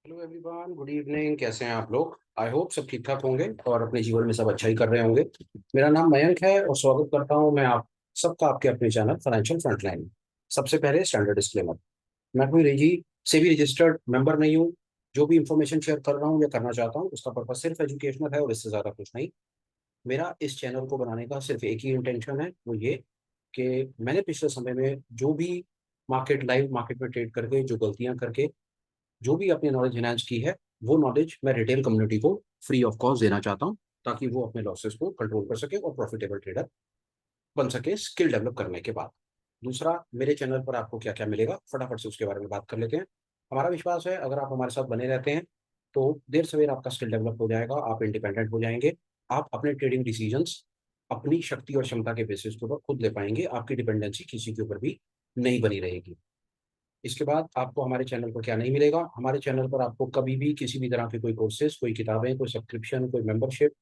Hello everyone, good evening. कैसे हैं आप लोग? आई होप सब ठीक ठाक होंगे और अपने जीवन में सब अच्छा ही कर रहे होंगे। मेरा नाम मयंक है और स्वागत करता हूं मैं आप सबका आपके अपने चैनल फाइनेंशियल फ्रंटलाइन में। सबसे पहले स्टैंडर्ड डिस्क्लेमर। मैं कोई रेजी से भी रजिस्टर्ड मेंबर नहीं हूँ। जो भी इंफॉर्मेशन शेयर कर रहा हूँ या करना चाहता हूँ उसका पर्पज सिर्फ एजुकेशनल है और इससे ज्यादा कुछ नहीं। मेरा इस चैनल को बनाने का सिर्फ एक ही इंटेंशन है, वो ये कि मैंने पिछले समय में जो भी लाइव मार्केट में ट्रेड करके जो गलतियां करके जो भी अपनी नॉलेज एनहांस की है, वो नॉलेज मैं रिटेल कम्युनिटी को फ्री ऑफ कॉस्ट देना चाहता हूँ, ताकि वो अपने लॉसेस को कंट्रोल कर सके और प्रॉफिटेबल ट्रेडर बन सके स्किल डेवलप करने के बाद। दूसरा, मेरे चैनल पर आपको क्या क्या मिलेगा, फटाफट से उसके बारे में बात कर लेते हैं। हमारा विश्वास है अगर आप हमारे साथ बने रहते हैं तो देर सवेर आपका स्किल डेवलप हो जाएगा, आप इंडिपेंडेंट हो जाएंगे। आप अपने ट्रेडिंग डिसीजंस अपनी शक्ति और क्षमता के बेसिस के ऊपर खुद ले पाएंगे, आपकी डिपेंडेंसी किसी के ऊपर भी नहीं बनी रहेगी। इसके बाद आपको हमारे चैनल पर क्या नहीं मिलेगा, हमारे चैनल पर आपको कभी भी किसी भी तरह के कोई कोर्सेज, कोई किताबें, कोई सब्सक्रिप्शन, कोई मेंबरशिप,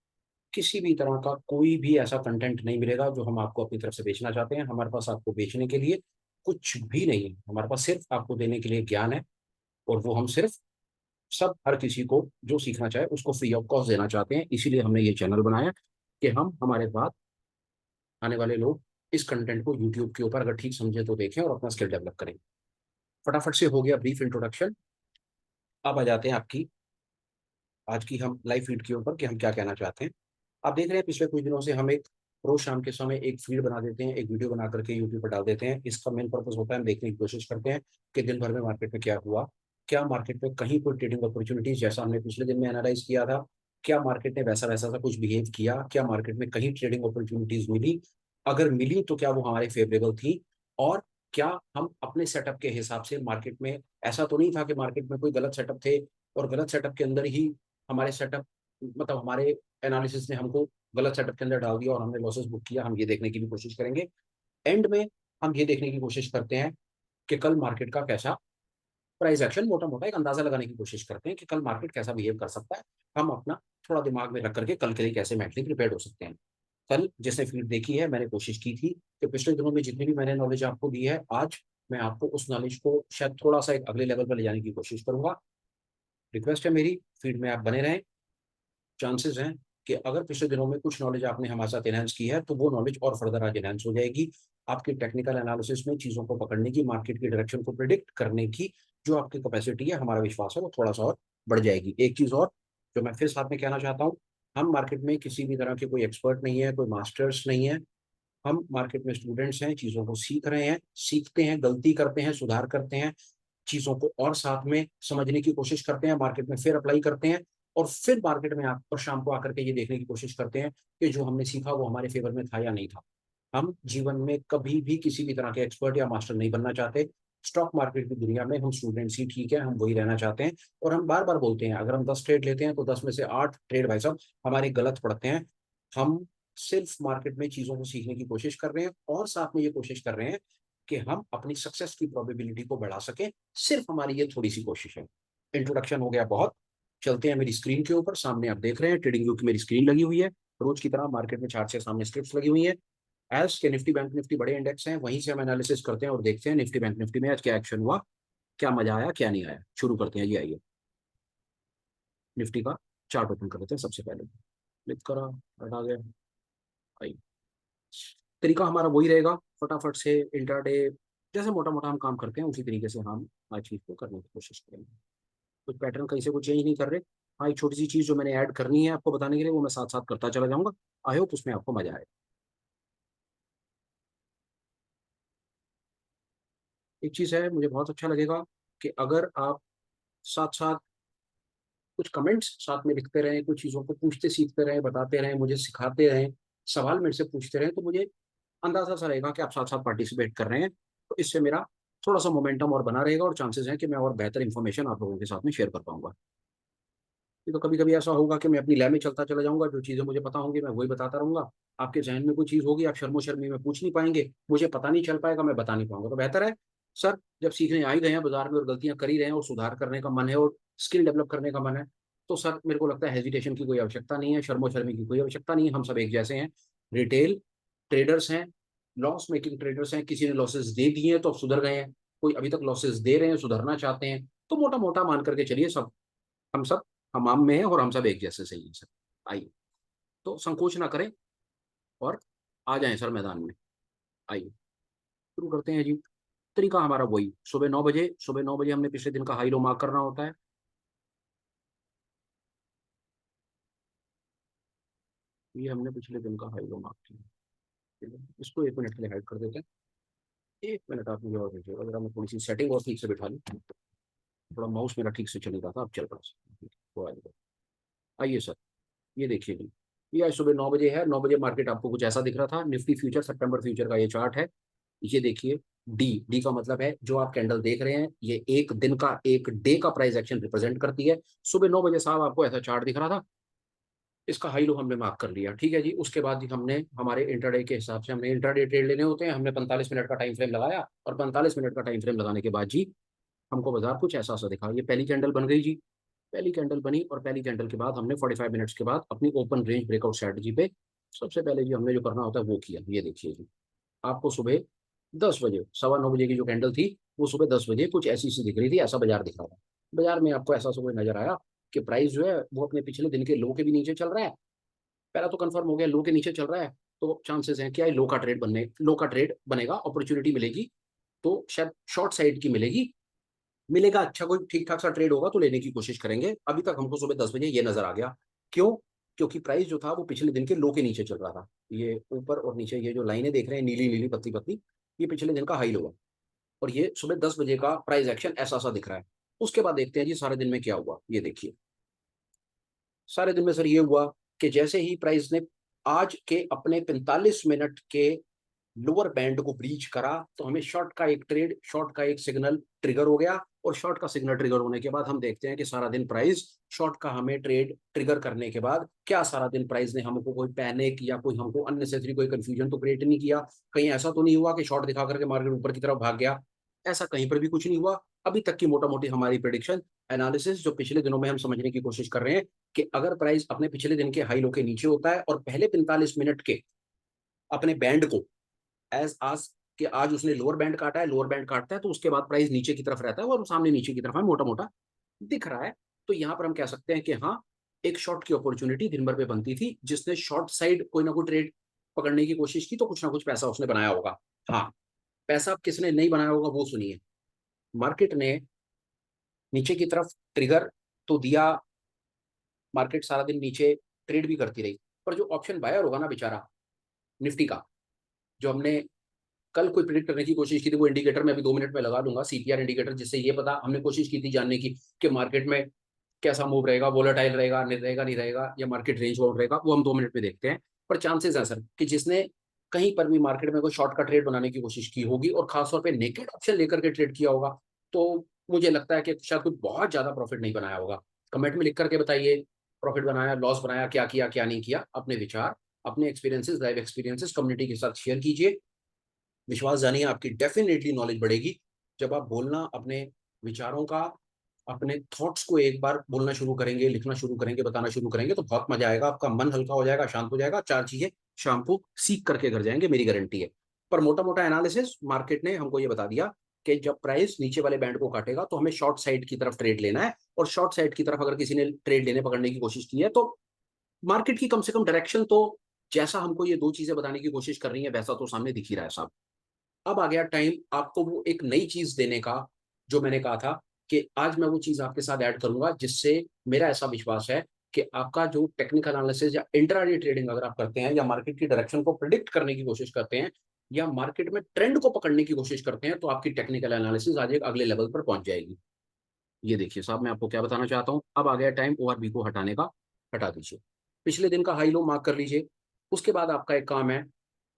किसी भी तरह का कोई भी ऐसा कंटेंट नहीं मिलेगा जो हम आपको अपनी तरफ से बेचना चाहते हैं। हमारे पास आपको बेचने के लिए कुछ भी नहीं है, हमारे पास सिर्फ आपको देने के लिए ज्ञान है। और वो हम सिर्फ सब हर किसी को जो सीखना चाहे उसको फ्री ऑफ कॉस्ट देना चाहते हैं। इसीलिए हमने ये चैनल बनाया कि हम हमारे बाद आने वाले लोग इस कंटेंट को यूट्यूब के ऊपर अगर ठीक समझे तो देखें और अपना स्किल डेवलप करें। फटाफट से हो गया ब्रीफ इंट्रोडक्शन। अब आ जाते हैं आपकी आज की हम लाइव फीड के ऊपर कि हम क्या कहना चाहते हैं। आप देख रहे हैं पिछले कुछ दिनों से हम एक रोज शाम के समय एक फीड बना देते हैं, एक वीडियो बना करके यूट्यूब पर डाल देते हैं। इसका मेन पर्पस होता है हम देखने की कोशिश करते हैं कि दिन भर में मार्केट में क्या हुआ, क्या मार्केट में कहीं कोई ट्रेडिंग अपॉर्चुनिटीज जैसा हमने पिछले दिन में एनालाइज किया था, क्या मार्केट ने वैसा वैसा सा कुछ बिहेव किया, क्या मार्केट में कहीं ट्रेडिंग अपॉर्चुनिटीज मिली, अगर मिली तो क्या वो हमारे फेवरेबल थी, और क्या हम अपने सेटअप के हिसाब से मार्केट में, ऐसा तो नहीं था कि मार्केट में कोई गलत सेटअप थे और गलत सेटअप के अंदर ही हमारे सेटअप, मतलब हमारे एनालिसिस ने हमको गलत सेटअप के अंदर डाल दिया और हमने लॉसेस बुक किया। हम ये देखने की भी कोशिश करेंगे। एंड में हम ये देखने की कोशिश करते हैं कि कल मार्केट का कैसा प्राइस एक्शन, मोटा मोटा एक अंदाजा लगाने की कोशिश करते हैं कि कल मार्केट कैसा बिहेव कर सकता है। हम अपना थोड़ा दिमाग में रख करके कल के लिए कैसे मेंटली प्रिपेयर हो सकते हैं। कल जिसने फीड देखी है, मैंने कोशिश की थी कि पिछले दिनों में जितनी भी मैंने नॉलेज आपको दी है, आज मैं आपको उस नॉलेज को शायद थोड़ा सा एक अगले लेवल पर ले जाने की कोशिश करूंगा। रिक्वेस्ट है मेरी, फीड में आप बने रहें। चांसेस हैं कि अगर पिछले दिनों में कुछ नॉलेज आपने हमारे साथ एनहांस की है तो वो नॉलेज और फर्दर आज एनहांस हो जाएगी। आपकी टेक्निकल एनालिसिस में चीज़ों को पकड़ने की, मार्केट की डायरेक्शन को प्रिडिक्ट करने की जो आपकी कैपेसिटी है, हमारा विश्वास है वो थोड़ा सा और बढ़ जाएगी। एक चीज़ और जो मैं फिर साथ में कहना चाहता हूँ, हम मार्केट में किसी भी तरह के कोई एक्सपर्ट नहीं है, कोई मास्टर्स नहीं है। हम मार्केट में स्टूडेंट्स हैं, चीज़ों को सीख रहे हैं, सीखते हैं, गलती करते हैं, सुधार करते हैं, चीज़ों को और साथ में समझने की कोशिश करते हैं, मार्केट में फिर अप्लाई करते हैं, और फिर मार्केट में और शाम को आकर के ये देखने की कोशिश करते हैं कि जो हमने सीखा वो हमारे फेवर में था या नहीं था। हम जीवन में कभी भी किसी भी तरह के एक्सपर्ट या मास्टर नहीं बनना चाहते। स्टॉक मार्केट की दुनिया में हम स्टूडेंट्स ही ठीक है, हम वही रहना चाहते हैं। और हम बार बार बोलते हैं अगर हम 10 ट्रेड लेते हैं तो 10 में से 8 ट्रेड भाई साहब हमारे गलत पड़ते हैं। हम सिर्फ मार्केट में चीज़ों को सीखने की कोशिश कर रहे हैं और साथ में ये कोशिश कर रहे हैं कि हम अपनी सक्सेस की प्रोबेबिलिटी को बढ़ा सकें। सिर्फ हमारी ये थोड़ी सी कोशिश है। इंट्रोडक्शन हो गया बहुत। चलते हैं मेरी स्क्रीन के ऊपर। सामने आप देख रहे हैं ट्रेडिंग व्यू की मेरी स्क्रीन लगी हुई है। रोज की तरह मार्केट में चार्ट से सामने स्ट्रिप्स लगी हुई हैं। एज के निफ्टी बैंक निफ्टी बड़े इंडेक्स हैं, वहीं से हम एनालिसिस करते हैं और देखते हैं निफ्टी बैंक निफ्टी में आज क्या एक्शन हुआ, क्या मजा आया क्या नहीं आया। शुरू करते हैं, ये आइए निफ्टी का चार्ट ओपन कर लेते हैं। सबसे पहले क्लिक करा, हटा गया, आई। तरीका हमारा वही रहेगा, फटाफट से इंट्राडे जैसे मोटा मोटा हम काम करते हैं उसी तरीके से हम हर चीज को करने की कोशिश करेंगे। कुछ पैटर्न कहीं से कुछ चेंज नहीं कर रहे। हाँ, एक छोटी सी चीज जो मैंने ऐड करनी है आपको बताने के लिए, वो मैं साथ साथ करता चला जाऊंगा। आई होप उसमें आपको मजा आए। एक चीज है, मुझे बहुत अच्छा लगेगा कि अगर आप साथ साथ कुछ कमेंट्स साथ में लिखते रहें, कुछ चीज़ों को पूछते सीखते रहें, बताते रहें, मुझे सिखाते रहें, सवाल मेरे से पूछते रहें, तो मुझे अंदाजा सा रहेगा कि आप साथ साथ पार्टिसिपेट कर रहे हैं। तो इससे मेरा थोड़ा सा मोमेंटम और बना रहेगा और चांसेस हैं कि मैं और बेहतर इन्फॉर्मेशन आप लोगों के साथ में शेयर कर पाऊंगा। तो कभी कभी ऐसा होगा कि मैं अपनी लय में चलता चला जाऊंगा, जो चीज़ें मुझे पता होंगी मैं वही बताता रहूंगा। आपके जहन में कोई चीज़ होगी, आप शर्मो शर्मी में पूछ नहीं पाएंगे, मुझे पता नहीं चल पाएगा, मैं बता नहीं पाऊंगा। तो बेहतर है सर, जब सीखने आ ही गए हैं बाजार में और गलतियां कर ही रहे हैं और सुधार करने का मन है और स्किल डेवलप करने का मन है, तो सर मेरे को लगता है हेजिटेशन की कोई आवश्यकता नहीं है, शर्मो शर्मी की कोई आवश्यकता नहीं है। हम सब एक जैसे हैं, रिटेल ट्रेडर्स हैं, लॉस मेकिंग ट्रेडर्स हैं। किसी ने लॉसेस दे दिए हैं तो अब सुधर गए हैं, कोई अभी तक लॉसेस दे रहे हैं, सुधरना चाहते हैं, तो मोटा मोटा मान करके चलिए सब हम सब हमाम में हैं और हम सब एक जैसे सही हैं सर। आइए, तो संकोच ना करें और आ जाएं सर मैदान में। आइए शुरू करते हैं जी। तरीका हमारा वही, सुबह 9 बजे हमने पिछले दिन का हाई लो मार्क करना होता है। ये हमने पिछले दिन का हाई लो मार्क किया। ठीक है? इसको 1 मिनट के लिए हाइड कर देते हैं। 1 मिनट आप मुझे और दीजिएगा, अगर मैं थोड़ी सी सेटिंग और ठीक से बिठा लूँ। थोड़ा माउस मेरा ठीक से चल रहा था, अब चल रहा है। तो आइए सर, ये देखिए जी। ये आज सुबह 9 बजे है। 9 बजे मार्केट आपको कुछ ऐसा दिख रहा था। निफ्टी फ्यूचर सितंबर फ्यूचर का ये चार्ट है। ये देखिए, डी डी का मतलब है जो आप कैंडल देख रहे हैं, ये एक दिन का, एक डे का प्राइस एक्शन रिप्रेजेंट करती है। सुबह 9 बजे साहब आपको ऐसा चार्ट दिख रहा था। इसका हाई लो हमने मार्क कर लिया। ठीक है जी। उसके बाद जी हमने हमारे इंट्राडे के हिसाब से, हमने इंट्राडे ट्रेड लेने होते हैं, हमने 45 मिनट का टाइम फ्रेम लगाया और 45 मिनट का टाइम फ्रेम लगाने के बाद जी हमको बाजार कुछ ऐसा सा दिखा। ये पहली कैंडल बन गई जी। पहली कैंडल बनी और पहली कैंडल के बाद हमने 45 मिनट्स के बाद अपनी ओपन रेंज ब्रेकआउट स्ट्रेटजी पे सबसे पहले जी हमने जो करना होता है वो किया। ये देखिए जी, आपको सुबह 10 बजे, 9:15 की जो कैंडल थी, वो सुबह 10 बजे कुछ ऐसी सी दिख रही थी, ऐसा बाजार दिख रहा था। बाजार में आपको ऐसा सा कोई नजर आया कि प्राइस जो है वो अपने पिछले दिन के लो के भी नीचे चल रहा है। पहला तो कंफर्म हो गया लो के नीचे चल रहा है, तो चांसेस हैं कि लो का ट्रेड लो का ट्रेड बनेगा, अपॉर्चुनिटी मिलेगी, तो शायद शॉर्ट साइड की मिलेगी। मिलेगा अच्छा कोई ठीक ठाक सा ट्रेड होगा तो लेने की कोशिश करेंगे। अभी तक हमको सुबह 10 बजे ये नजर आ गया। क्यों? क्योंकि प्राइस जो था वो पिछले दिन के लो के नीचे चल रहा था। ये ऊपर और नीचे ये जो लाइनें देख रहे हैं नीली नीली पतली पतली, ये पिछले दिन का हाई लो है। और ये सुबह 10 बजे का प्राइस एक्शन ऐसा सा दिख रहा है। उसके बाद देखते हैं जी सारे दिन में क्या हुआ। ये देखिए, सारे दिन में सर ये हुआ कि जैसे ही प्राइस ने आज के अपने 45 मिनट के लोअर बैंड को ब्रीच करा, तो हमें शॉर्ट का एक ट्रेड, शॉर्ट का एक सिग्नल ट्रिगर हो गया। और शॉर्ट का सिग्नल ट्रिगर होने के बाद हम देखते हैं कि सारा दिन प्राइस, शॉर्ट का हमें ट्रेड ट्रिगर करने के बाद क्या सारा दिन प्राइस ने हमको कोई पैनिक या कोई हमको अननेसेसरी कोई कंफ्यूजन तो क्रिएट नहीं किया। कहीं ऐसा तो नहीं हुआ कि शॉर्ट दिखा करके मार्केट ऊपर की तरफ भाग गया। ऐसा कहीं पर भी कुछ नहीं हुआ। अभी तक की मोटा मोटी हमारी प्रिडिक्शन एनालिसिस जो पिछले दिनों में हम समझने की कोशिश कर रहे हैं कि अगर प्राइस अपने पिछले दिन के हाई लो के नीचे होता है और पहले 45 मिनट के अपने बैंड को एज आज कि आज उसने लोअर बैंड काटा है, लोअर बैंड काटता है तो उसके बाद प्राइस नीचे की तरफ रहता है और सामने नीचे की तरफ है, मोटा मोटा दिख रहा है। तो यहां पर हम कह सकते हैं कि हाँ, एक शॉर्ट की अपॉर्चुनिटी दिन भर पे बनती थी, जिसने शॉर्ट साइड कोई ना कोई ट्रेड पकड़ने की कोशिश की तो कुछ ना कुछ पैसा उसने बनाया होगा। हाँ, पैसा किसने नहीं बनाया होगा वो सुनिए। मार्केट ने नीचे की तरफ ट्रिगर तो दिया, मार्केट सारा दिन नीचे ट्रेड भी करती रही, पर जो ऑप्शन बायर होगा ना बेचारा, निफ्टी का, जो हमने कल कोई प्रिडिक्ट करने की कोशिश की थी, वो इंडिकेटर में अभी 2 मिनट में लगा दूंगा, सीपीआर इंडिकेटर, जिससे ये पता हमने कोशिश की थी जानने की कि मार्केट में कैसा मूव रहेगा, वोलेटाइल रहेगा, नहीं रहेगा, या मार्केट रेंज बाउंड रहेगा, वो हम 2 मिनट में देखते हैं। पर चांसेस है सर कि जिसने कहीं पर भी मार्केट में कोई शॉर्ट का ट्रेड बनाने की कोशिश की होगी और खासतौर पर नेकेड ऑप्शन लेकर के ट्रेड किया होगा, तो मुझे लगता है कि शायद कुछ बहुत ज्यादा प्रॉफिट नहीं बनाया होगा। कमेंट में लिख करके बताइए, प्रॉफिट बनाया, लॉस बनाया, क्या किया क्या नहीं किया। अपने विचार, अपने एक्सपीरियंसेस, लाइव एक्सपीरियंसेस कम्युनिटी के साथ शेयर कीजिए। विश्वास जानिए आपकी डेफिनेटली नॉलेज बढ़ेगी जब आप बोलना, अपने विचारों का, अपने थॉट्स को एक बार बोलना शुरू करेंगे, लिखना शुरू करेंगे, बताना शुरू करेंगे, तो बहुत मजा आएगा। आपका मन हल्का हो जाएगा, शांत हो जाएगा। 4 चीजें शाम को सीख करके घर जाएंगे, मेरी गारंटी है। पर मोटा मोटा एनालिसिस मार्केट ने हमको ये बता दिया कि जब प्राइस नीचे वाले बैंड को काटेगा तो हमें शॉर्ट साइड की तरफ ट्रेड लेना है। और शॉर्ट साइड की तरफ अगर किसी ने ट्रेड लेने पकड़ने की कोशिश की है तो मार्केट की कम से कम डायरेक्शन तो, जैसा हमको ये दो चीजें बताने की कोशिश कर रही है वैसा तो सामने दिख ही रहा है साहब। अब आ गया टाइम आपको वो एक नई चीज देने का, जो मैंने कहा था कि आज मैं वो चीज आपके साथ ऐड करूंगा, जिससे मेरा ऐसा विश्वास है कि आपका जो टेक्निकल एनालिसिस या इंट्राडे ट्रेडिंग अगर आप करते हैं, या मार्केट की डायरेक्शन को प्रिडिक्ट करने की कोशिश करते हैं, या मार्केट में ट्रेंड को पकड़ने की कोशिश करते हैं, तो आपकी टेक्निकल एनालिसिस आज एक अगले लेवल पर पहुंच जाएगी। ये देखिए साहब, मैं आपको क्या बताना चाहता हूँ। अब आ गया टाइम ओआरबी को हटाने का। हटा दीजिए, पिछले दिन का हाई लो मार्क कर लीजिए। उसके बाद आपका एक काम है,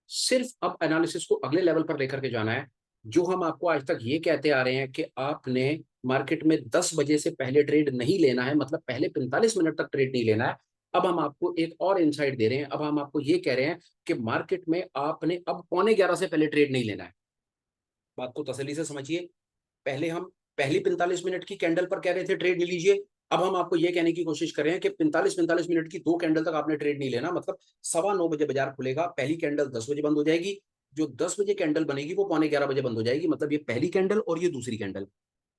सिर्फ अब एनालिसिस को अगले लेवल पर लेकर के जाना है। जो हम आपको आज तक ये कहते आ रहे हैं कि आपने मार्केट में 10 बजे से पहले ट्रेड नहीं लेना है, मतलब पहले 45 मिनट तक ट्रेड नहीं लेना है। अब हम आपको एक और इनसाइट दे रहे हैं। अब हम आपको ये कह रहे हैं कि मार्केट में आपने अब पौने 11 से पहले ट्रेड नहीं लेना है। बात को तसल्ली से समझिए। पहले हम पहली 45 मिनट की कैंडल पर कह रहे थे ट्रेड ले लीजिए। अब हम आपको यह कहने की कोशिश कर रहे हैं कि 45-45 मिनट की दो कैंडल तक आपने ट्रेड नहीं लेना, मतलब 9:15 बजे बाजार खुलेगा, पहली कैंडल 10 बजे बंद हो जाएगी, जो 10 बजे कैंडल बनेगी वो पौने 11 बजे बंद हो जाएगी। मतलब ये पहली कैंडल और ये दूसरी कैंडल,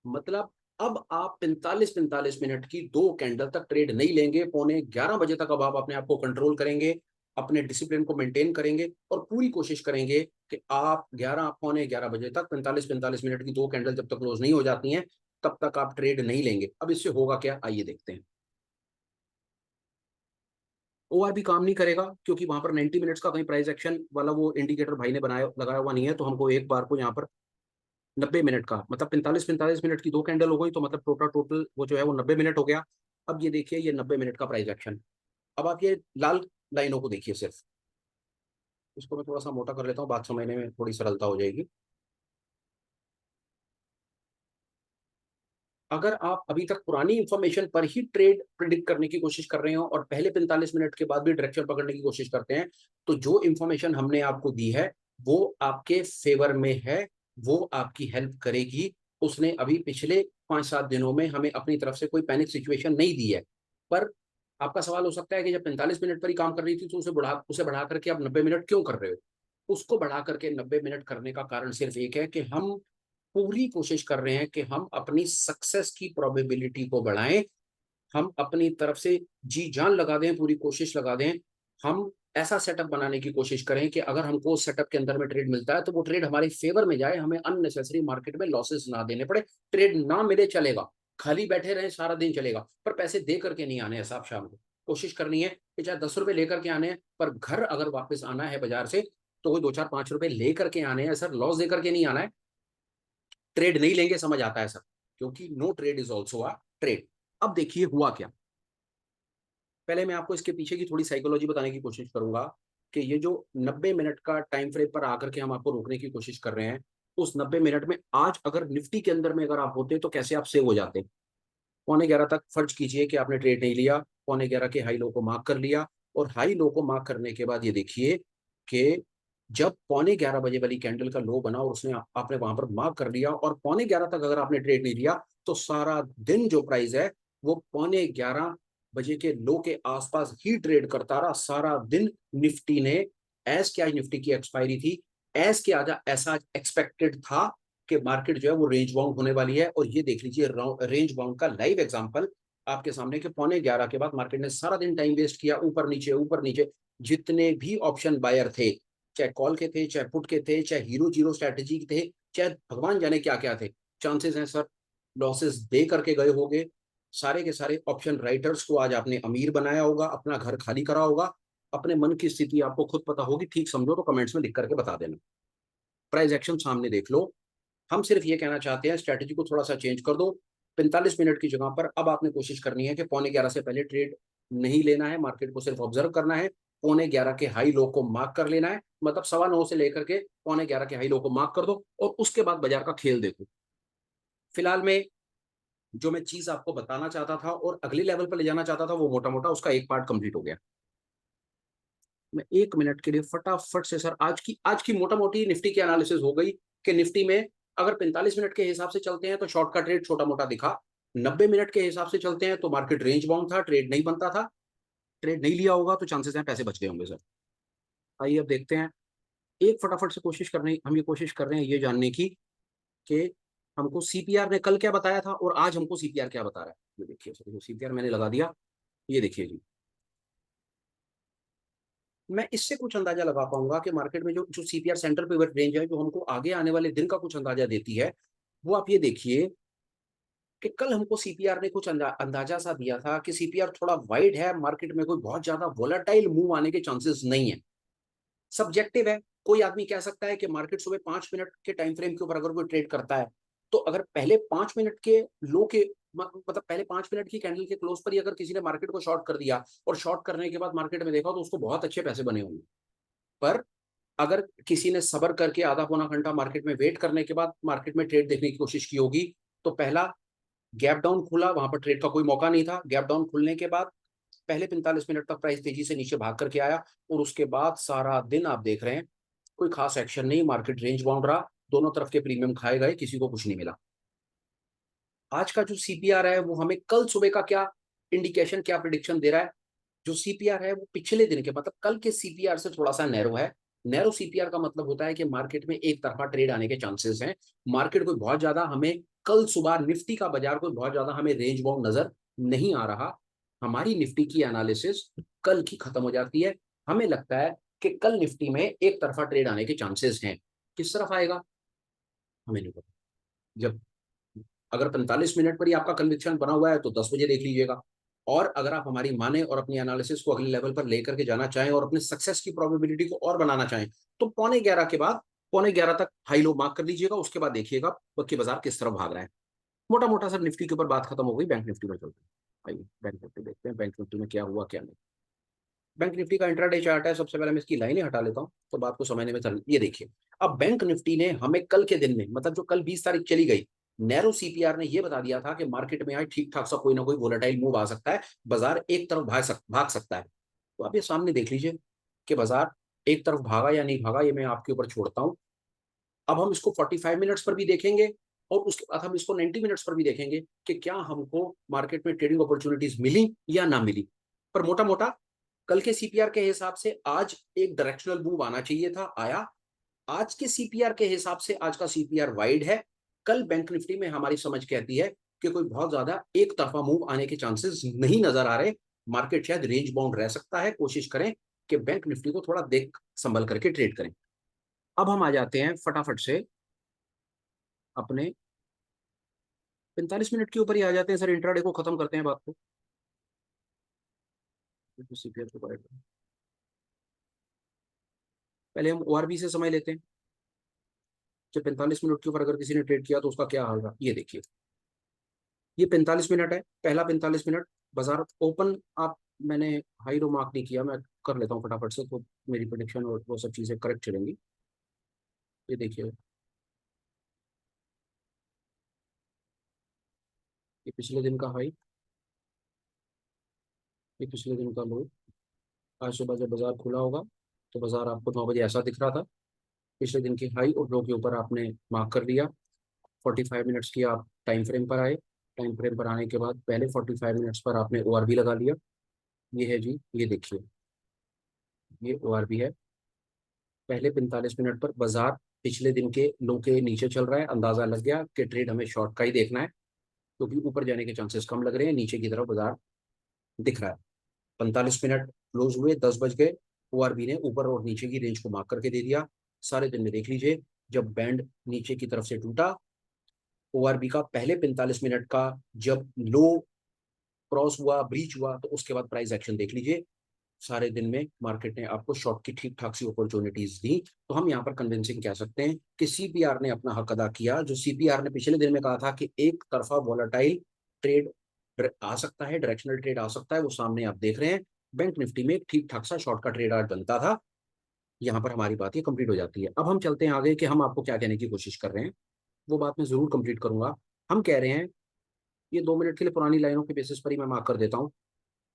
मतलब अब आप 45 मिनट की 2 कैंडल तक ट्रेड नहीं लेंगे। 11:15 बजे तक अब आप अपने आप को कंट्रोल करेंगे, अपने डिसिप्लिन को मेंटेन करेंगे और पूरी कोशिश करेंगे कि आप 11 पौने 11 बजे तक 45 मिनट की 2 कैंडल जब तक क्लोज नहीं हो जाती हैं तब तक आप ट्रेड नहीं लेंगे। अब इससे होगा क्या, आइए देखते हैं। ओआरबी काम नहीं करेगा क्योंकि वहां पर 90 मिनट्स का कहीं प्राइस एक्शन वाला वो इंडिकेटर भाई ने बनाया लगाया हुआ नहीं है, तो हमको एक बार को यहाँ पर 90 मिनट का मतलब 45 मिनट की 2 कैंडल हो गई, तो मतलब टोटल टोटल वो जो है वो 90 मिनट हो गया। अब ये देखिए ये 90 मिनट का प्राइस एक्शन। अब आप ये लाल लाइनों को देखिए सिर्फ। इसको मैं थोड़ा सा मोटा कर लेता हूँ, बात समझने में थोड़ी सरलता हो जाएगी। अगर आप अभी तक पुरानी इंफॉर्मेशन पर ही ट्रेड प्रिडिक्ट करने की कोशिश कर रहे हो और पहले 45 मिनट के बाद भी डायरेक्शन पकड़ने की कोशिश करते हैं, तो जो इंफॉर्मेशन हमने आपको दी है वो आपके फेवर में है, वो आपकी हेल्प करेगी। उसने अभी पिछले 5-7 दिनों में हमें अपनी तरफ से कोई पैनिक सिचुएशन नहीं दी है। पर आपका सवाल हो सकता है कि जब 45 मिनट पर ही काम कर रही थी तो उसे बढ़ा करके आप 90 मिनट क्यों कर रहे हो। उसको बढ़ा करके 90 मिनट करने का कारण सिर्फ एक है कि हम पूरी कोशिश कर रहे हैं कि हम अपनी सक्सेस की प्रोबेबिलिटी को बढ़ाएं। हम अपनी तरफ से जी जान लगा दें, पूरी कोशिश लगा दें। हम ऐसा सेटअप बनाने की कोशिश करें कि अगर हमको उस सेटअप के अंदर में ट्रेड मिलता है तो वो ट्रेड हमारे फेवर में जाए, हमें अननेसेसरी मार्केट में लॉसेस ना देने पड़े। ट्रेड ना मिले चलेगा, खाली बैठे रहे सारा दिन चलेगा, पर पैसे दे करके नहीं आने हैं साहब। शाम को कोशिश करनी है कि चाहे 10 रुपए लेकर के आने हैं, पर घर अगर वापस आना है बाजार से तो कोई 2 4 5 रुपए लेकर के आने हैं सर, लॉस देकर के नहीं आना है। ट्रेड नहीं लेंगे, समझ आता है सर, क्योंकि no trade is also a trade. अब देखिए हुआ क्या। पहले मैं आपको इसके पीछे की थोड़ी साइकोलॉजी बताने की कोशिश करूंगा कि ये जो 90 मिनट का टाइम फ्रेम पर आकर के हम आपको रोकने की कोशिश कर रहे हैं, उस 90 मिनट में आज अगर निफ्टी के अंदर में अगर आप होते तो कैसे आप सेव हो जाते। 11:15 तक फर्ज कीजिए कि आपने ट्रेड नहीं लिया, 11:15 के हाई लो को मार्क कर लिया, और हाई लो को मार्क करने के बाद ये देखिए कि जब 11:15 बजे वाली कैंडल का लो बना और उसने आपने वहां पर मार्क कर लिया और 11:15 तक अगर आपने ट्रेड नहीं लिया तो सारा दिन जो प्राइस है वो 11:15 बजे के लो के आसपास ही ट्रेड करता रहा सारा दिन। निफ्टी ने एस क्या निफ्टी की एक्सपायरी थी, एस के आजा ऐसा एक्सपेक्टेड था कि मार्केट जो है वो रेंज बाउंड होने वाली है। और ये देख लीजिए रेंज बाउंड का लाइव एग्जांपल आपके सामने कि 11:15 के बाद मार्केट ने सारा दिन टाइम वेस्ट किया, ऊपर नीचे। जितने भी ऑप्शन बायर थे, चाहे कॉल के थे, चाहे पुट के थे, चाहे हीरो जीरो स्ट्रैटेजी के थे, चाहे भगवान जाने क्या क्या थे, चांसेस हैं सर लॉसेस दे करके गए होंगे। सारे के सारे ऑप्शन राइटर्स को आज आपने अमीर बनाया होगा, अपना घर खाली करा होगा। अपने मन की स्थिति आपको खुद पता होगी, ठीक समझो तो कमेंट्स में लिख करके बता देना। प्राइस एक्शन सामने देख लो। हम सिर्फ ये कहना चाहते हैं स्ट्रैटेजी को थोड़ा सा चेंज कर दो। 45 मिनट की जगह पर अब आपने कोशिश करनी है कि 11:15 से पहले ट्रेड नहीं लेना है, मार्केट को सिर्फ ऑब्जर्व करना है। 11:15 के हाई लो को मार्क कर लेना है, मतलब 9:15 से लेकर के 11:15 के हाई लो को मार्क कर दो और उसके बाद बाजार का खेल देखो। फिलहाल में जो मैं चीज आपको बताना चाहता था और अगले लेवल पर ले जाना चाहता था वो मोटा मोटा उसका एक पार्ट कंप्लीट हो गया। मैं 1 मिनट के लिए फटाफट से सर आज की मोटा मोटी निफ्टी की एनालिसिस हो गई कि निफ्टी में अगर 45 मिनट के हिसाब से चलते हैं तो शॉर्ट का ट्रेड छोटा मोटा दिखा, 90 मिनट के हिसाब से चलते हैं तो मार्केट रेंज बाउंड था, ट्रेड नहीं बनता था। ट्रेड नहीं लिया होगा तो चांसेस हैं पैसे बच गए होंगे सर। आइए अब देखते हैं। एक फटाफट से कोशिश करने हम ये कोशिश कर रहे हैं ये जानने की कि हमको सीपीआर ने कल क्या बताया था और आज हमको सीपीआर क्या बता रहा है। ये देखिए सर, सीपीआर मैंने लगा दिया, ये देखिए जी। मैं इससे कुछ अंदाजा लगा पाऊंगा कि मार्केट में जो जो सीपीआर सेंटर पिवट रेंज है जो हमको आगे आने वाले दिन का कुछ अंदाजा देती है, वो आप ये देखिए कि कल हमको सीपीआर ने कुछ अंदाजा सा दिया था कि सीपीआर थोड़ा वाइड है, मार्केट में कोई बहुत ज्यादा वोलाटाइल मूव आने के चांसेस नहीं है। सब्जेक्टिव है, कोई आदमी कह सकता है कि मार्केट सुबह 5 मिनट के टाइम फ्रेम के ऊपर अगर कोई ट्रेड करता है तो अगर पहले 5 मिनट के लो के मतलब पहले 5 मिनट की कैंडल के क्लोज पर ही अगर किसी ने मार्केट को शॉर्ट कर दिया और शॉर्ट करने के बाद मार्केट में देखा तो उसको बहुत अच्छे पैसे बने होंगे। पर अगर किसी ने सबर करके आधा पौना घंटा मार्केट में वेट करने के बाद मार्केट में ट्रेड देखने की कोशिश की होगी, तो पहला गैप डाउन खुला, वहां पर ट्रेड का कोई मौका नहीं था। गैप डाउन खुलने के बाद पहले 45 मिनट तक प्राइस तेजी से नीचे भाग करके आया और उसके बाद सारा दिन आप देख रहे हैं कोई खास एक्शन नहीं, मार्केट रेंज बाउंड रहा, दोनों तरफ के प्रीमियम खाए गए, किसी को कुछ नहीं मिला। आज का जो सीपीआर है वो हमें कल सुबह का क्या इंडिकेशन, क्या प्रिडिक्शन दे रहा है। जो सीपीआर है वो पिछले दिन के मतलब कल के सीपीआर से थोड़ा सा नैरो है। नैरो सीपीआर का मतलब होता है कि मार्केट में एक तरफा ट्रेड आने के चांसेस हैं। मार्केट कोई बहुत ज्यादा हमें कल सुबह निफ्टी का बाजार कोई बहुत ज्यादा हमें रेंज बाउंड नजर नहीं आ रहा। हमारी निफ्टी की एनालिसिस कल की खत्म हो जाती है। हमें लगता है कि कल निफ्टी में एक तरफा ट्रेड आने के चांसेस हैं। किस तरफ आएगा हमें नहीं पता। जब अगर 45 मिनट पर ही आपका कन्विक्शन बना हुआ है तो 10 बजे देख लीजिएगा। और अगर आप हमारी माने और अपनी एनालिसिस को अगले लेवल पर लेकर के जाना चाहें और अपने सक्सेस की प्रोबेबिलिटी को और बनाना चाहें तो पौने 11 के बाद, पौने 11 तक हाई लो मार्क कर लीजिएगा। उसके बाद देखिएगा कि बाजार किस तरफ भाग रहा है। मोटा मोटा सर निफ्टी के ऊपर बात खत्म हो गई। बैंक निफ्टी पर चलते हैं। आइए बैंक निफ्टी देखते हैं, बैंक निफ्टी में क्या हुआ क्या नहीं। बैंक निफ्टी का इंट्राडे चार्ट है। सबसे पहले मैं इसकी लाइनें हटा लेता हूं तो बात को समझने में चल। ये देखिए, अब बैंक निफ्टी ने हमें कल के दिन में, मतलब जो कल 20 तारीख चली गई, नैरो सीपीआर ने यह बता दिया था कि मार्केट में आज ठीक ठाक सा कोई ना कोई वोलेटाइल मूव आ सकता है, बाजार एक तरफ भाग सकता है। तो आप ये सामने देख लीजिए कि बाजार एक तरफ भागा या नहीं भागा, ये मैं आपके ऊपर छोड़ता हूं। अब हम इसको 45 मिनट्स पर भी देखेंगे और उसके बाद हम इसको 90 मिनट्स पर भी देखेंगे कि क्या हमको मार्केट में ट्रेडिंग अपॉर्चुनिटीज मिली या ना मिली। पर मोटा मोटा कल के सीपीआर के हिसाब से आज एक डायरेक्शनल मूव आना चाहिए था, आया। आज के सीपीआर के हिसाब से आज का सीपीआर वाइड है। कल बैंक निफ्टी में हमारी समझ कहती है कि कोई बहुत ज्यादा एक तरफा मूव आने के चांसेस नहीं नजर आ रहे। मार्केट शायद रेंज बाउंड रह सकता है। कोशिश करें कि बैंक निफ्टी को थोड़ा देख संभल करके ट्रेड करें। अब हम आ जाते हैं फटाफट से अपने 45 मिनट के ऊपर ही आ जाते हैं सर। इंट्राडे को खत्म करते हैं बात को। सीपीआर को पहले हम ओआरबी से समय लेते हैं। जब 45 मिनट के ऊपर अगर किसी ने ट्रेड किया तो उसका क्या हाल रहा, ये देखिए। ये 45 मिनट है, पहला 45 मिनट बाजार ओपन। आप, मैंने हाई लो मार्क नहीं किया, मैं कर लेता हूँ फटाफट से तो मेरी प्रोडिक्शन और वो सब चीज़ें करेक्ट चलेंगी। ये देखिए, ये पिछले दिन का हाई, ये पिछले दिन का लो। आज सुबह जब बाजार खुला होगा तो बाजार आपको 9 बजे ऐसा दिख रहा था। पिछले दिन की हाई और लो के ऊपर आपने मार्क कर लिया। 45 मिनट्स की आप टाइम फ्रेम पर आए। टाइम फ्रेम पर आने के बाद पहले 45 मिनट्स पर आपने ओआरबी लगा लिया। ये है जी, ये देखिए, ये ओआरबी है। पहले 45 मिनट पर बाजार पिछले दिन के लो के नीचे चल रहा है। अंदाजा लग गया कि ट्रेड हमें शॉर्ट का ही देखना है क्योंकि ऊपर जाने के चांसेस कम लग रहे हैं। नीचे की तरफ बाजार दिख रहा है। 45 मिनट क्लोज हुए, 10 बज गए। ओआरबी ने ऊपर और नीचे की रेंज को मार्क करके दे दिया। सारे दिन में देख लीजिए, जब बैंड नीचे की तरफ से टूटा, ओआरबी का पहले 45 मिनट का जब लो क्रॉस हुआ, ब्रीच हुआ, तो उसके बाद प्राइस एक्शन देख लीजिए। सारे दिन में मार्केट ने आपको शॉर्ट की ठीक ठाक सी अपॉर्चुनिटीज दी। तो हम यहाँ पर कन्विंसिंग कह सकते हैं कि सीपीआर ने अपना हक अदा किया। जो सीपीआर ने पिछले दिन में कहा था कि एक तरफा वॉलेटाइल ट्रेड आ सकता है, डायरेक्शनल ट्रेड आ सकता है, वो सामने आप देख रहे हैं। बैंक निफ्टी में ठीक ठाक सा शॉर्ट का ट्रेड आज बनता था। यहाँ पर हमारी बात ये कंप्लीट हो जाती है। अब हम चलते हैं आगे कि हम आपको क्या कहने की कोशिश कर रहे हैं। वो बात मैं जरूर कंप्लीट करूंगा। हम कह रहे हैं, ये 2 मिनट के लिए पुरानी लाइनों के बेसिस पर ही मैं मार्क कर देता हूँ।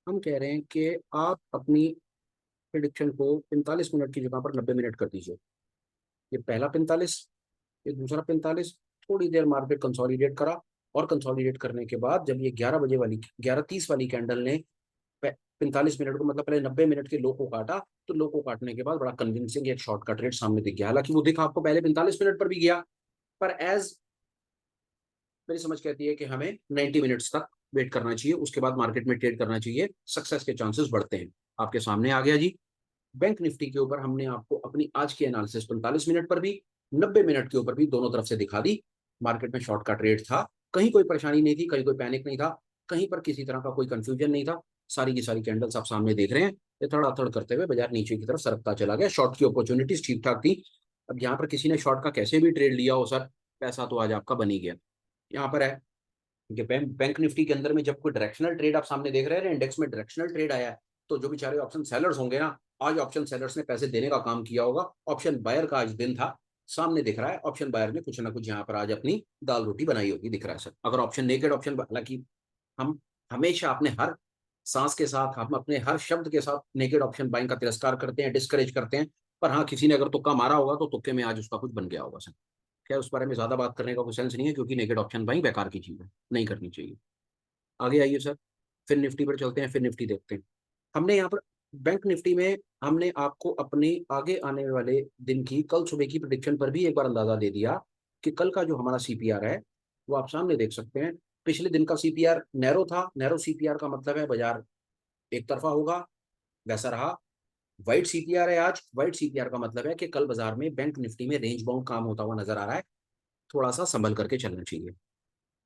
हम कह रहे हैं कि आप अपनी प्रिडिक्शन को 45 मिनट की जगह पर 90 मिनट कर दीजिए। ये पहला 45, ये दूसरा 45। थोड़ी देर मार्केट कंसोलिडेट करा और कंसोलिडेट करने के बाद जब ये 11 बजे वाली, 11:30 वाली कैंडल ने 45 मिनट को, मतलब पहले 90 मिनट के लो को काटा, तो लो को काटने के बाद बड़ा कन्विंसिंग एक शॉर्ट का ट्रेड सामने दिख गया। हालांकि वो दिखा आपको पहले 45 मिनट पर भी गया, पर एज मेरी समझ कहती है कि हमें 90 मिनट्स तक वेट करना चाहिए, उसके बाद मार्केट में ट्रेड करना चाहिए। सक्सेस के चांसेस बढ़ते हैं। आपके सामने आ गया जी। बैंक निफ्टी के ऊपर हमने आपको अपनी आज की एनालिसिस 45 मिनट पर भी, 90 मिनट के ऊपर भी दोनों तरफ से दिखा दी। मार्केट में शॉर्ट का ट्रेड था, कहीं कोई परेशानी नहीं थी, कहीं कोई पैनिक नहीं था, कहीं पर किसी तरह का कोई कंफ्यूजन नहीं था। सारी की सारी कैंडल्स आप सामने देख रहे हैं। ये थोड़ा करते हुए बाजार नीचे की तरफ सरकता चला गया। शॉर्ट की अपॉर्चुनिटीज ठीक ठाक थी। अब यहाँ पर किसी ने शॉर्ट का कैसे भी ट्रेड लिया हो सर, पैसा तो आज आपका बन ही गया। यहाँ पर है कि बैंक निफ्टी के अंदर में जब कोई डायरेक्शनल ट्रेड आप सामने देख रहे हैं, इंडेक्स में डायरेक्शनल ट्रेड आया है, तो जो बेचारे ऑप्शन सेलर्स होंगे ना, आज ऑप्शन सेलर्स ने पैसे देने का काम किया होगा। ऑप्शन बायर का आज दिन था, सामने दिख रहा है। ऑप्शन बायर ने कुछ ना कुछ यहाँ पर आज अपनी दाल रोटी बनाई होगी, दिख रहा है सर। अगर ऑप्शन नेकेड ऑप्शन, हालांकि हम हमेशा अपने हर सांस के साथ, हम अपने हर शब्द के साथ नेकेड ऑप्शन बाइंग का तिरस्कार करते हैं, डिस्करेज करते हैं। पर हाँ, किसी ने अगर तुक्का मारा होगा तो तुक्के में आज उसका कुछ बन गया होगा सर। खैर, उस बारे में ज्यादा बात करने का कोई सेंस नहीं है क्योंकि नेकेड ऑप्शन बाइंग बेकार की चीज है, नहीं करनी चाहिए। आगे आइए सर, फिर निफ्टी पर चलते हैं, फिर निफ्टी देखते हैं। हमने यहाँ पर बैंक निफ्टी में हमने आपको अपने आगे आने वाले दिन की, कल सुबह की प्रिडिक्शन पर भी एक बार अंदाजा दे दिया कि कल का जो हमारा सीपीआर है वो आप सामने देख सकते हैं। पिछले दिन का सीपीआर नैरो था, नैरो सीपीआर का मतलब है बाजार एक तरफा होगा, वैसा रहा। वाइट सीपीआर है आज, वाइट सीपीआर का मतलब है कि कल बाजार में बैंक निफ्टी में रेंज बाउंड काम होता हुआ नजर आ रहा है, थोड़ा सा संभल करके चलना चाहिए।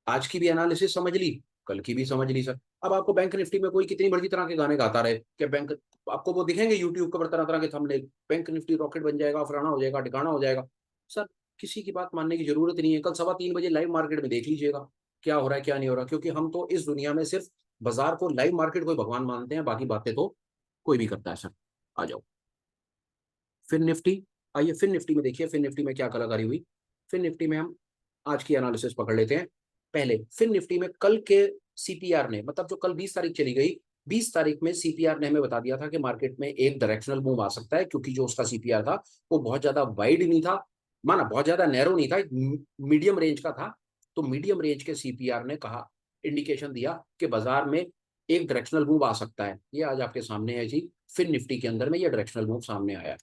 आज की भी एनालिसिस समझ ली, कल की भी समझ ली सर। अब आपको बैंक निफ्टी में कोई कितनी मर्जी तरह के गाने गाता रहे कि बैंक, आपको वो दिखेंगे यूट्यूब के ऊपर तरह तरह के थंबनेल, बैंक निफ्टी रॉकेट बन जाएगा, फलाना हो जाएगा, ठिकाना हो जाएगा। सर किसी की बात मानने की जरूरत नहीं है। कल 3:15 बजे लाइव मार्केट में देख लीजिएगा क्या हो रहा है क्या नहीं हो रहा, क्योंकि हम तो इस दुनिया में सिर्फ बाजार को, लाइव मार्केट को भगवान मानते हैं, बाकी बातें तो कोई भी करता है सर। आ जाओ फिर निफ्टी। आइए फिर निफ्टी में देखिए, फिर निफ्टी में क्या कलाकारी हुई। फिर निफ्टी में हम आज की एनालिसिस पकड़ लेते हैं। पहले फिर निफ्टी में कल के सीपीआर ने, मतलब जो कल 20 तारीख चली गई, 20 तारीख में सीपीआर ने हमें बता दिया था कि मार्केट में एक डायरेक्शनल मूव आ सकता है, क्योंकि जो उसका सीपीआर था वो बहुत ज्यादा वाइड नहीं था, माना बहुत ज्यादा नैरो नहीं था, एक मीडियम रेंज का था। तो मीडियम रेंज के सीपीआर ने कहा, इंडिकेशन दिया कि बाजार में एक डायरेक्शनल मूव आ सकता है। ये आज आपके सामने है जी, फिर निफ्टी के अंदर में ये डायरेक्शनल मूव सामने आया।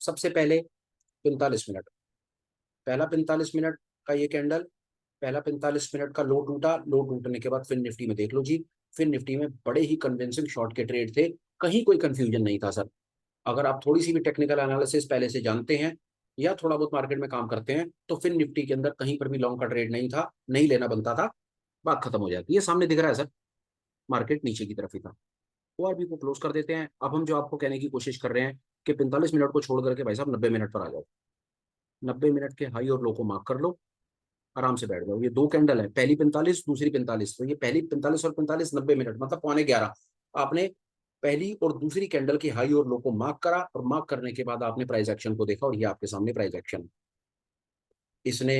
सबसे पहले 45 मिनट, पहला 45 मिनट का ये कैंडल, पहला 45 मिनट का लो टूटा, लो टूटने के बाद फिर निफ्टी में देख लो जी, फिर निफ्टी में बड़े ही कन्विंसिंग शॉर्ट के ट्रेड थे, कहीं कोई कंफ्यूजन नहीं था सर। अगर आप थोड़ी सी भी टेक्निकल एनालिसिस पहले से जानते हैं या थोड़ा बहुत मार्केट में काम करते हैं, तो फिर निफ्टी के अंदर कहीं पर भी लॉन्ग का ट्रेड नहीं था, नहीं लेना बनता था, बात खत्म हो जाती है। ये सामने दिख रहा है सर, मार्केट नीचे की तरफ ही था। ओआरबी को क्लोज कर देते हैं। अब हम जो आपको कहने की कोशिश कर रहे हैं कि 45 मिनट को छोड़ करके भाई साहब 90 मिनट पर आ जाओ, 90 मिनट के हाई और लो को मार्क कर लो, आराम से बैठ जाओ। ये दो कैंडल है, पहली 45, दूसरी 45, तो ये पहली 45 और 45 90 मिनट मतलब पौने 11। आपने पहली और दूसरी कैंडल की हाई और लो को मार्क करा, और मार्क करने के बाद आपने प्राइस एक्शन को देखा, और ये आपके सामने प्राइस एक्शन, इसने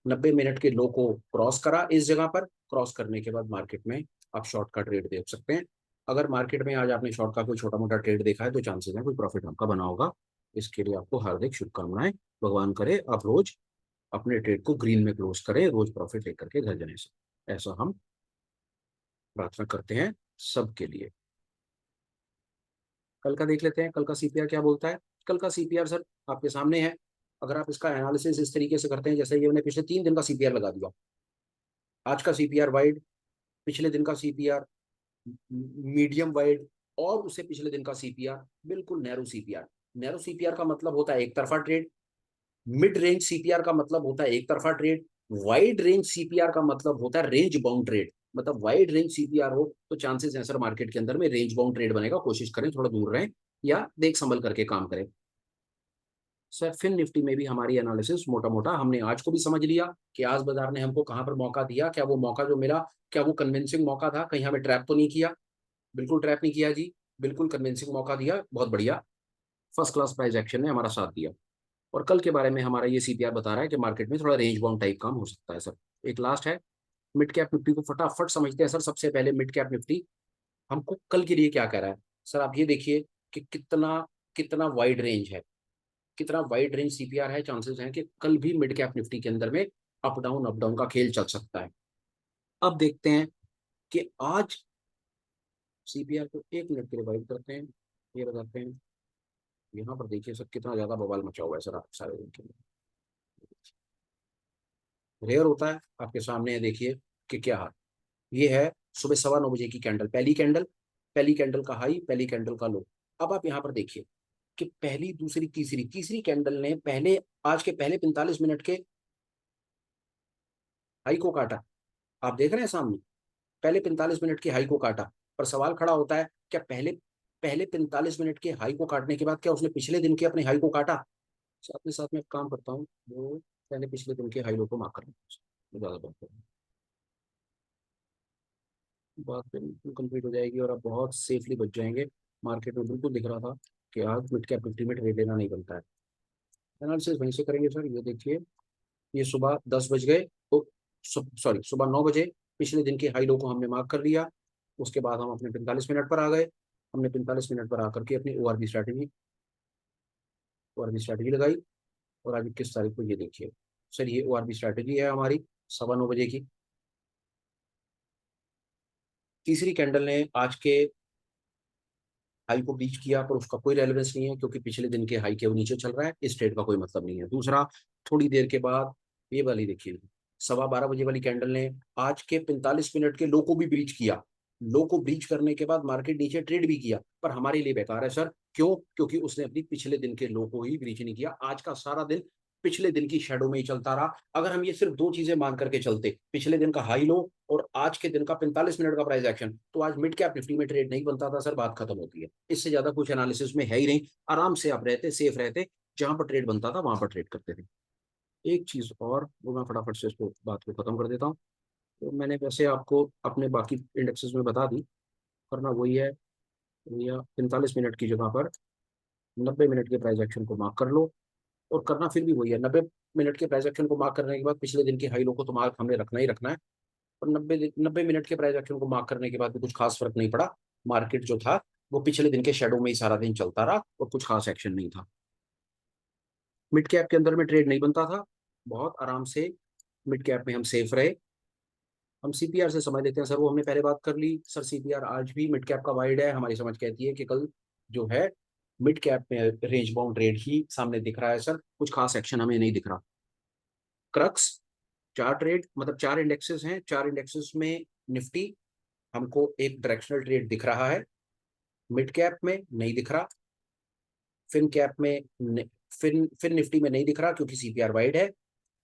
90 मिनट के लो को क्रॉस करा। इस जगह पर क्रॉस करने के बाद मार्केट में आप शॉर्ट का ट्रेड देख सकते हैं। अगर मार्केट में आज आपने शॉर्ट का कोई छोटा मोटा ट्रेड देखा है तो चांसेस है कोई प्रॉफिट आपका बना होगा। इसके लिए आपको हार्दिक शुभकामनाएं। भगवान करे आप रोज अपने ट्रेड को ग्रीन में क्लोज करें, रोज प्रॉफिट लेकर के घर जाने से, ऐसा हम प्रार्थना करते हैं सबके लिए। कल का देख लेते हैं, कल का सीपीआर क्या बोलता है। कल का सीपीआर सर आपके सामने है। अगर आप इसका एनालिसिस इस तरीके से करते हैं जैसे ये मैंने पिछले 3 दिन का सीपीआर लगा दिया, आज का सीपीआर वाइड, पिछले दिन का सीपीआर मीडियम वाइड, और उससे पिछले दिन का सीपीआर बिल्कुल नैरो सीपीआर। नैरो सीपीआर का मतलब होता है एक तरफा ट्रेड, मिड रेंज सीपीआर का मतलब होता है एक तरफा ट्रेड, वाइड रेंज सीपीआर का मतलब होता है रेंज बाउंड ट्रेड। मतलब वाइड रेंज सीपीआर हो तो चांसेस हैं सर मार्केट के अंदर में रेंज बाउंड ट्रेड बनेगा, कोशिश करें थोड़ा दूर रहें या देख संभल करके काम करें। सर फिन निफ्टी में भी हमारी एनालिसिस मोटा मोटा हमने आज को भी समझ लिया कि आज बाजार ने हमको कहां पर मौका दिया, क्या वो मौका जो मिला क्या वो कन्विंसिंग मौका था, कहीं हमें ट्रैप तो नहीं किया। बिल्कुल ट्रैप नहीं किया जी, बिल्कुल कन्विंसिंग मौका दिया, बहुत बढ़िया, फर्स्ट क्लास प्राइस एक्शन ने हमारा साथ दिया। और कल के बारे में हमारा ये सीपीआर बता रहा है कि मार्केट में थोड़ा रेंज बाउंड टाइप काम हो सकता है सर। एक लास्ट है, मिड कैप निफ्टी को फटाफट समझते हैं सर। सबसे पहले मिड कैप निफ्टी हमको कल के लिए क्या कह रहा है सर, आप ये देखिए कि कितना कितना वाइड रेंज है, कितना वाइड रेंज सीपीआर है। चांसेस हैं कि कल भी मिड कैप निफ्टी के अंदर में अप डाउन का खेल चल सकता है। अब देखते हैं कि आज सीपीआर को 1 मिनट के लिए वाइड करते हैं, ये बताते हैं। यहाँ पर देखिए सर कितना ज्यादा बवाल मचा हुआ है सर, आप सारे दिन के लिए रेयर होता है आपके सामने है, देखिए कि क्या हाल। ये है सुबह 9:15 बजे की कैंडल, पहली कैंडल, पहली कैंडल का हाई, पहली कैंडल का लो। अब आप यहाँ पर देखिए कि पहली दूसरी तीसरी तीसरी कैंडल ने पहले, आज के पहले 45 मिनट के हाई को काटा। आप देख रहे हैं सामने, पहले 45 मिनट की हाई को काटा। पर सवाल खड़ा होता है, क्या पहले पहले 45 मिनट के हाई को काटने के बाद क्या उसने पिछले दिन के अपने हाई को काटा। साथ में साथ में एक काम करता हूँ, वो पहले पिछले दिन के हाई लो को मार्क कर लेता, ज्यादा बेहतर है। बात बिल्कुल कंप्लीट हो जाएगी और आप बहुत सेफली बच जाएंगे। मार्केट में बिल्कुल दिख रहा था कि आज मिड कैप निफ्टी में ट्रेड लेना नहीं बनता है। एनालिसिस वहीं से करेंगे सर। ये देखिए, ये सुबह 10 बज गए तो, सॉरी सुबह 9 बजे पिछले दिन के हाई लो को हमने मार्क कर लिया। उसके बाद हम अपने 45 मिनट पर आ गए। हमने 45 मिनट पर आकर के अपनी ओ आर बी स्ट्रैटेजी लगाई। और आज 21 तारीख को ये देखिए सर, ये ओ आर बी स्ट्रैटेजी है हमारी 9:15 बजे की। तीसरी कैंडल ने आज के हाई को ब्रीच किया, पर उसका कोई रेलेवेंस नहीं है क्योंकि पिछले दिन के हाई के वो नीचे चल रहा है, इस ट्रेड का कोई मतलब नहीं है। दूसरा, थोड़ी देर के बाद ये वाली देखिए, 12:15 बजे वाली कैंडल ने आज के 45 मिनट के लो को भी ब्रीच किया। लो को ब्रीच करने के बाद मार्केट नीचे ट्रेड भी किया, पर हमारे लिए बेकार है सर। क्यों? क्योंकि उसने अपनी पिछले दिन के लो को ही ब्रीच नहीं किया। आज का सारा दिन पिछले दिन की शेडो में ही चलता रहा। अगर हम ये सिर्फ दो चीजें मान करके चलते, पिछले दिन का हाई लो और आज के दिन का 45 मिनट का प्राइस एक्शन, तो आज मिड कैप निफ्टी में ट्रेड नहीं बनता था सर, बात खत्म होती है। इससे ज्यादा कुछ एनालिसिस में है ही नहीं। आराम से आप रहते, सेफ रहते, जहां पर ट्रेड बनता था वहां पर ट्रेड करते थे। एक चीज और, वो मैं फटाफट से इसको बात को खत्म कर देता हूँ। तो मैंने वैसे आपको अपने बाकी इंडेक्सेस में बता दी, करना वही है भैया, 45 मिनट की जगह पर 90 मिनट के प्राइस एक्शन को मार्क कर लो। और करना फिर भी वही है, 90 मिनट के प्राइस एक्शन को मार्क करने के बाद पिछले दिन की हाई लो को तो मार्क हमने रखना ही रखना है। और 90 मिनट के प्राइस एक्शन को मार्क करने के बाद भी कुछ खास फर्क नहीं पड़ा। मार्केट जो था वो पिछले दिन के शेडो में ही सारा दिन चलता रहा और कुछ खास एक्शन नहीं था। मिड कैप के अंदर में ट्रेड नहीं बनता था, बहुत आराम से मिड कैप में हम सेफ रहे। हम सीपीआर से समझ लेते हैं सर, वो हमने पहले बात कर ली सर। सीपीआर आज भी मिड कैप का वाइड है, हमारी समझ कहती है कि कल जो है मिड कैप में रेंज बाउंड रेट ही सामने दिख रहा है सर, कुछ खास एक्शन हमें नहीं दिख रहा। क्रक्स, चार ट्रेड मतलब चार इंडेक्सेस हैं, चार इंडेक्सेस में निफ्टी हमको एक डायरेक्शनल ट्रेड दिख रहा है, मिड कैप में नहीं दिख रहा, फिन कैप में फिन फिन निफ्टी में नहीं दिख रहा क्योंकि सीपीआर वाइड है,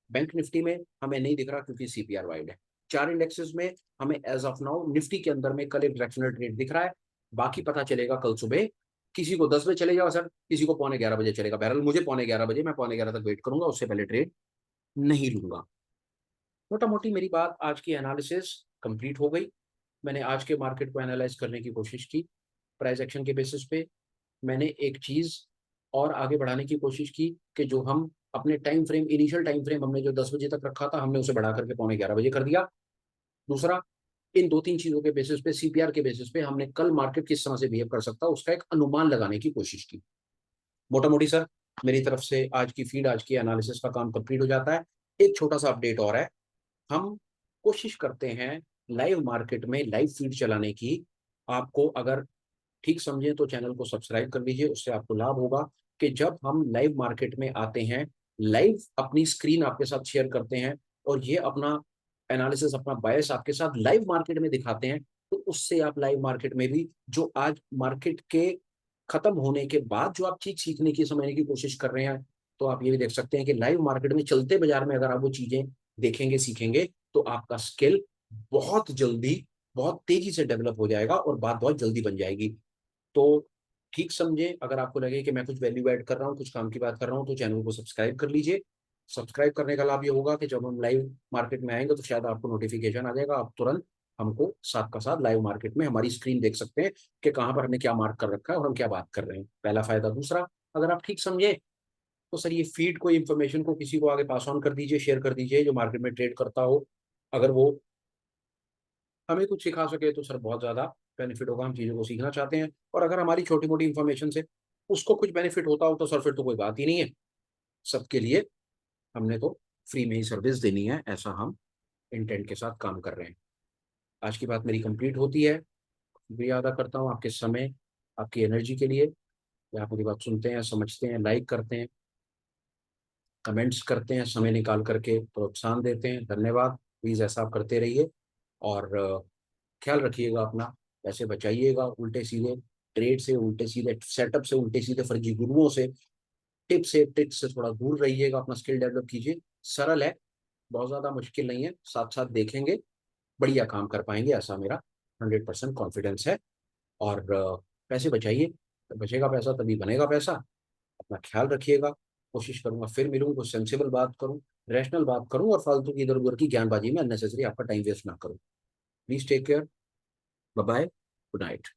बैंक निफ्टी में हमें नहीं दिख रहा क्योंकि सीपीआर वाइड है। चार इंडेक्सेस में हमें एज ऑफ नाउ निफ्टी के अंदर में कल एक डायरेक्शनल ट्रेड दिख रहा है। बाकी पता चलेगा कल सुबह। किसी को 10 बजे चले जाओ सर, किसी को पौने 11 बजे चलेगा। बहरहाल मुझे पौने 11 बजे, मैं पौने 11 तक वेट करूंगा, उससे पहले ट्रेड नहीं लूंगा। मोटा मोटी मेरी बात, आज की एनालिसिस कंप्लीट हो गई। मैंने आज के मार्केट को एनालाइज करने की कोशिश की प्राइस एक्शन के बेसिस पे। मैंने एक चीज और आगे बढ़ाने की कोशिश की कि जो हम अपने time frame, initial time frame हमने जो 10 बजे तक रखा था, हमने उसे बढ़ा करके पौने 11 बजे कर दिया। दूसरा, इन दो तीन चीजों के बेसिस पे, सीपीआर के बेसिस पे, हमने कल मार्केट किस तरह से बिहेव कर सकता है उसका एक अनुमान लगाने की कोशिश की। मोटा मोटी सर मेरी तरफ से आज की फीड, आज की एनालिसिस का काम कंप्लीट हो जाता है। एक छोटा सा अपडेट और है, हम कोशिश करते हैं लाइव मार्केट में लाइव फीड चलाने की। आपको अगर ठीक समझे तो चैनल को सब्सक्राइब कर लीजिए, उससे आपको लाभ होगा कि जब हम लाइव मार्केट में आते हैं, लाइव अपनी स्क्रीन आपके साथ शेयर करते हैं और ये अपना एनालिसिस, अपना बायस आपके साथ लाइव मार्केट में दिखाते हैं, तो उससे आप लाइव मार्केट में भी जो आज मार्केट के खत्म होने के बाद जो आप चीज सीखने की, समझने की कोशिश कर रहे हैं, तो आप ये भी देख सकते हैं कि लाइव मार्केट में चलते बाजार में अगर आप वो चीजें देखेंगे, सीखेंगे, तो आपका स्किल बहुत जल्दी, बहुत तेजी से डेवलप हो जाएगा और बात बहुत जल्दी बन जाएगी। तो ठीक समझे, अगर आपको लगे कि मैं कुछ वैल्यू ऐड कर रहा हूँ, कुछ काम की बात कर रहा हूँ, तो चैनल को सब्सक्राइब कर लीजिए। सब्सक्राइब करने का लाभ ये होगा कि जब हम लाइव मार्केट में आएंगे तो शायद आपको नोटिफिकेशन आ जाएगा, आप तुरंत हमको साथ का साथ लाइव मार्केट में हमारी स्क्रीन देख सकते हैं कि कहाँ पर हमने क्या मार्क कर रखा है और हम क्या बात कर रहे हैं। पहला फायदा। दूसरा, अगर आप ठीक समझे तो सर ये फीड को, इन्फॉर्मेशन को किसी को आगे पास ऑन कर दीजिए, शेयर कर दीजिए जो मार्केट में ट्रेड करता हो। अगर वो हमें कुछ सिखा सके तो सर बहुत ज्यादा बेनिफिट होगा, हम चीजों को सीखना चाहते हैं। और अगर हमारी छोटी मोटी इन्फॉर्मेशन से उसको कुछ बेनिफिट होता हो तो सर फिर तो कोई बात ही नहीं है। सबके लिए हमने तो फ्री में ही सर्विस देनी है, ऐसा हम इंटेंट के साथ काम कर रहे हैं। आज की बात मेरी कंप्लीट होती है। शुक्रिया अदा करता हूँ आपके समय, आपकी एनर्जी के लिए। आप मेरी बात सुनते हैं, समझते हैं, लाइक करते हैं, कमेंट्स करते हैं, समय निकाल करके प्रोत्साहन देते हैं, धन्यवाद। प्लीज़ ऐसा आप करते रहिए और ख्याल रखिएगा अपना, पैसे बचाइएगा उल्टे सीधे ट्रेड से, उल्टे सीधे सेटअप से, उल्टे सीधे फर्जी गुरुओं से, टिप से, ट्रिक्स से थोड़ा दूर रहिएगा, अपना स्किल डेवलप कीजिए। सरल है, बहुत ज़्यादा मुश्किल नहीं है, साथ साथ देखेंगे बढ़िया काम कर पाएंगे, ऐसा मेरा 100% कॉन्फिडेंस है। और पैसे बचाइए, बचेगा पैसा तभी बनेगा पैसा। अपना ख्याल रखिएगा। कोशिश करूंगा फिर मिलूँ, कुछ सेंसिबल बात करूँ, रैशनल बात करूँ और फालतू की इधर उधर की ज्ञानबाजी में अननेसेसरी आपका टाइम वेस्ट ना करूँ। Please take care, bye bye, good night.